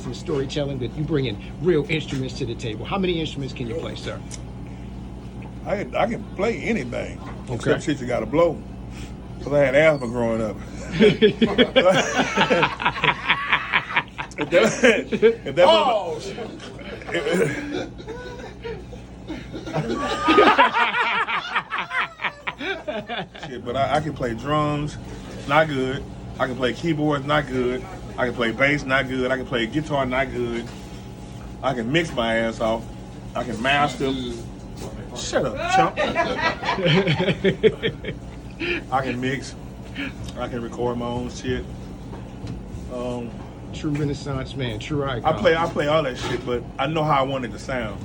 some storytelling, but you bring in real instruments to the table. How many instruments can you play, sir? I can play anything. Okay. Except shit you got to blow. Because I had asthma growing up. if that shit, but I can play drums, not good. I can play keyboards, not good. I can play bass, not good. I can play guitar, not good. I can mix my ass off. I can master. Shut up, chump. I can mix. I can record my own shit. True Renaissance man, true icon. I play all that shit, but I know how I want it to sound.